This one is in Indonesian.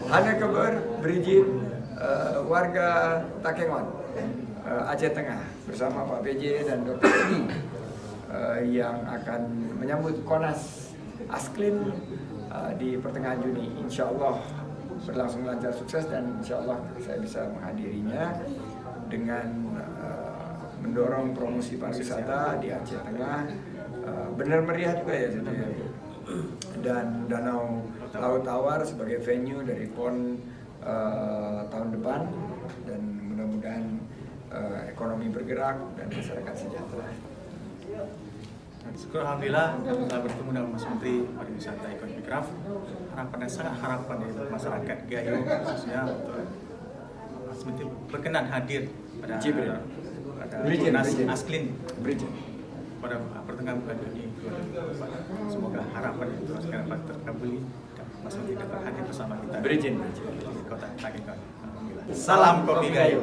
Hana kabar berizin warga Takengon, Aceh Tengah bersama Pak PJ dan Dr. Edi yang akan menyambut Konas Asklin di pertengahan Juni. Insya Allah berlangsung lancar, sukses, dan insya Allah saya bisa menghadirinya dengan mendorong promosi pariwisata di Aceh Tengah. Benar meriah juga ya, dan Danau Laut Tawar sebagai venue dari PON tahun depan, dan mudah-mudahan ekonomi bergerak dan masyarakat sejahtera. Syukur alhamdulillah telah bertemu dengan Mas Menteri Pariwisata Ekonomi Kreatif. Harapannya sangat harapan dari masyarakat Gayo khususnya untuk Mas Menteri berkenan hadir pada Konas Asklin pada pertengahan bulan Juni 2024. Semoga harapan itu dapat terkabuli dan Mas Menteri dapat hadir bersama kita di Kota Takengon. Alhamdulillah. Salam Kopi Gayo.